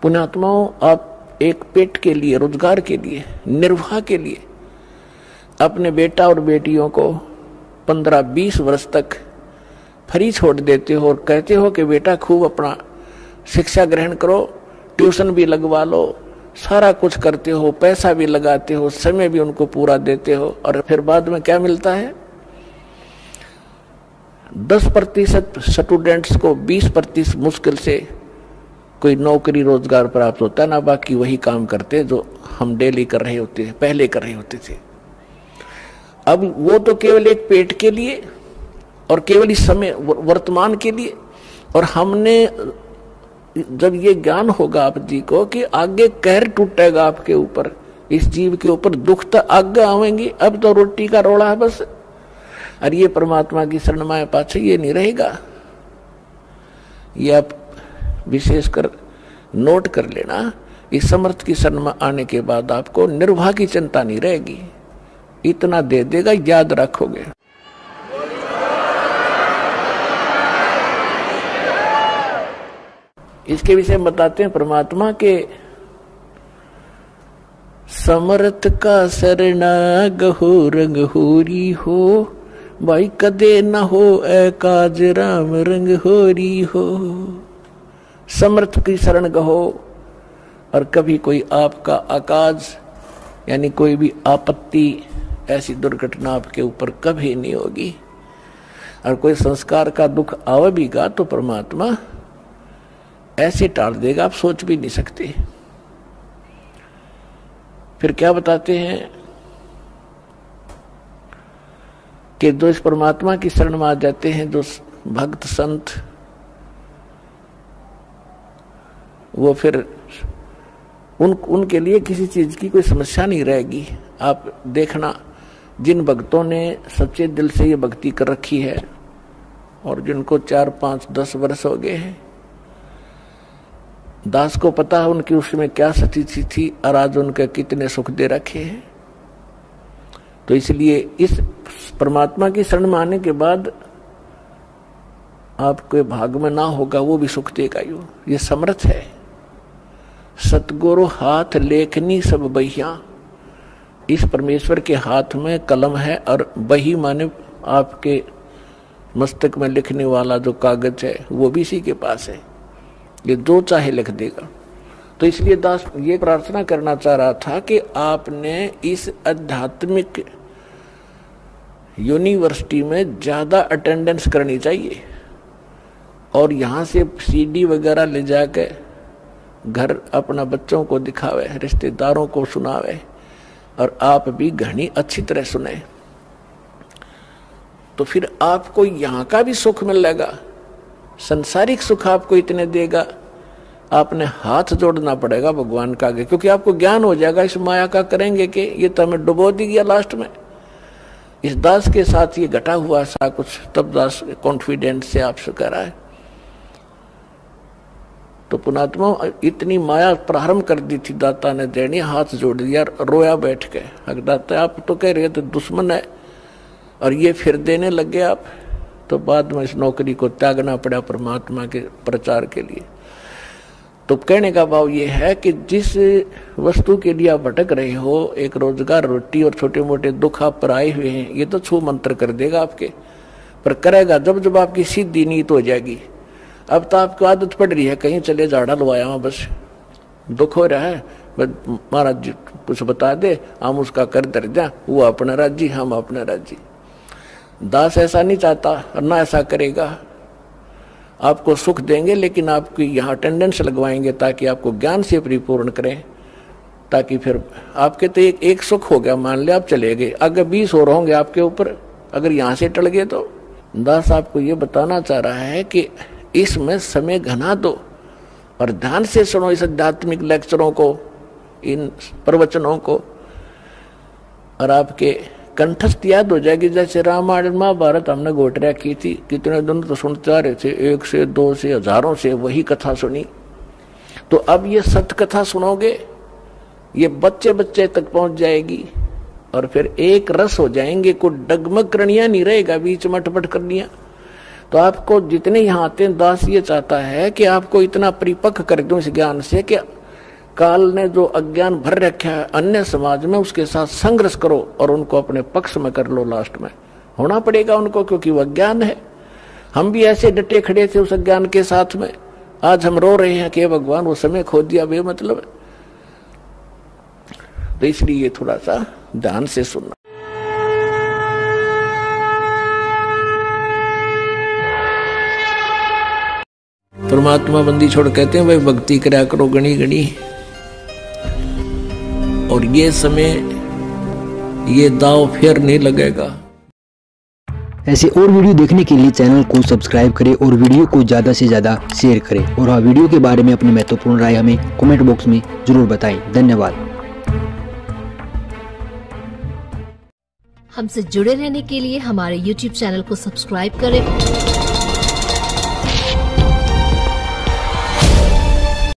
पुण्यात्माओं, आप एक पेट के लिए, रोजगार के लिए, निर्वाह के लिए अपने बेटा और बेटियों को 15-20 वर्ष तक फ्री छोड़ देते हो और कहते हो कि बेटा खूब अपना शिक्षा ग्रहण करो, ट्यूशन भी लगवा लो, सारा कुछ करते हो, पैसा भी लगाते हो, समय भी उनको पूरा देते हो, और फिर बाद में क्या मिलता है? 10% स्टूडेंट्स को 20% मुश्किल से कोई नौकरी रोजगार प्राप्त होता है ना, बाकी वही काम करते जो हम डेली कर रहे होते हैं, पहले कर रहे होते थे। अब वो तो केवल एक पेट के लिए और केवल इस समय वर्तमान के लिए, और हमने जब ये ज्ञान होगा आप जी को कि आगे कहर टूटेगा आपके ऊपर, इस जीव के ऊपर दुख तो आगे आवेंगी, अब तो रोटी का रोड़ा है बस, और ये परमात्मा की शरण में पाछे ये नहीं रहेगा। ये आप विशेषकर नोट कर लेना, इस समर्थ की शरण में आने के बाद आपको निर्वाह की चिंता नहीं रहेगी, इतना दे देगा, याद रखोगे। इसके विषय में बताते हैं परमात्मा के समर्थ का शरणा गहो रंग होरी हो, भाई कदे न हो एकाज राम रंग होरी हो। समर्थ की शरण गहो, और कभी कोई आपका अकाज यानी कोई भी आपत्ति, ऐसी दुर्घटना आपके ऊपर कभी नहीं होगी। और कोई संस्कार का दुख आवेगा तो परमात्मा ऐसे टाल देगा, आप सोच भी नहीं सकते। फिर क्या बताते हैं कि जो इस परमात्मा की शरण में आ जाते हैं, जो भक्त संत, वो फिर उनके लिए किसी चीज की कोई समस्या नहीं रहेगी। आप देखना, जिन भक्तों ने सच्चे दिल से ये भक्ति कर रखी है और जिनको 4, 5, 10 वर्ष हो गए हैं, दास को पता है उनकी उसमें क्या स्थिति थी और आज उनके कितने सुख दे रखे हैं। तो इसलिए इस परमात्मा की शरण में आने के बाद आपके भाग में ना होगा वो भी सुख देगा। ये समर्थ है। सतगुरु हाथ लेखनी सब बहिया, इस परमेश्वर के हाथ में कलम है और बही माने आपके मस्तक में लिखने वाला जो कागज है वो भी इसी के पास है, ये जो चाहे लिख देगा। तो इसलिए दास ये प्रार्थना करना चाह रहा था कि आपने इस आध्यात्मिक यूनिवर्सिटी में ज्यादा अटेंडेंस करनी चाहिए और यहाँ से सीडी वगैरह ले जाके घर अपना बच्चों को दिखावे, रिश्तेदारों को सुनावे और आप भी घनी अच्छी तरह सुने, तो फिर आपको यहाँ का भी सुख मिलेगा, संसारिक सुख आपको इतने देगा। आपने हाथ जोड़ना पड़ेगा भगवान का आगे, क्योंकि आपको ज्ञान हो जाएगा इस माया का करेंगे कि ये तो हमें डुबो दी गया लास्ट में। इस दास के साथ ये घटा हुआ सा कुछ, तब दास कॉन्फिडेंस से आपसे कह रहा है। तो पुणात्मा इतनी माया प्रारंभ कर दी थी दाता ने देनी, हाथ जोड़ दिया, रोया बैठ के। अगर दाता आप तो कह रहे थे दुश्मन है और ये फिर देने लग गए आप, तो बाद में इस नौकरी को त्यागना पड़ा परमात्मा के प्रचार के लिए। तो कहने का भाव ये है कि जिस वस्तु के लिए आप भटक रहे हो, एक रोजगार, रोटी और छोटे मोटे दुख आप पर आए हुए हैं, ये तो छू मंत्र कर देगा आपके, पर करेगा जब जब आपकी सीधी नीयत हो जाएगी। अब तो आपको आदत पड़ रही है कहीं चले झाड़ा लवाया हूं, बस दुख हो रहा है, महाराज जी कुछ बता दे, हम उसका कर दर जा, वो अपना राज्य हम अपना राज्य। दास ऐसा नहीं चाहता और ना ऐसा करेगा। आपको सुख देंगे लेकिन आपकी यहाँ अटेंडेंस लगवाएंगे ताकि आपको ज्ञान से परिपूर्ण करें, ताकि फिर आपके तो एक सुख हो गया, मान लिया आप चले गए, अगर 20 और होंगे आपके ऊपर अगर यहाँ से टल गए। तो दास आपको ये बताना चाह रहा है कि इसमें समय घना दो और ध्यान से सुनो इस आध्यात्मिक लेक्चरों को, इन प्रवचनों को, और आपके कंठस्थ याद हो जाएगी। जैसे रामायण महाभारत हमने गोटरिया की थी, कितने दिन तो सुनते आ रहे थे, 1 से 2 से हजारों से वही कथा सुनी। तो अब ये सत्य कथा सुनोगे, ये बच्चे बच्चे तक पहुंच जाएगी और फिर एक रस हो जाएंगे, कोई डगमग करणिया नहीं रहेगा बीच में अटपट करनिया। तो आपको जितने यहाँ आते हैं, दास ये चाहता है कि आपको इतना परिपक्व कर दूं इस ज्ञान से कि काल ने जो अज्ञान भर रखा है अन्य समाज में, उसके साथ संघर्ष करो और उनको अपने पक्ष में कर लो। लास्ट में होना पड़ेगा उनको, क्योंकि वह अज्ञान है। हम भी ऐसे डटे खड़े थे उस अज्ञान के साथ में, आज हम रो रहे हैं कि भगवान वो समय खो दिया बेमतलब। तो इसलिए थोड़ा सा ध्यान से सुनना। परमात्मा बंदी छोड़ कहते हैं भाई भक्ति करा करो गणी गणी, और ये समय ये दाव फिर नहीं लगेगा। ऐसे और वीडियो देखने के लिए चैनल को सब्सक्राइब करें और वीडियो को ज़्यादा से ज़्यादा शेयर करें। और हाँ, वीडियो के बारे में अपनी महत्वपूर्ण राय हमें कमेंट बॉक्स में जरूर बताएं। धन्यवाद। हमसे जुड़े रहने के लिए हमारे YouTube चैनल को सब्सक्राइब करें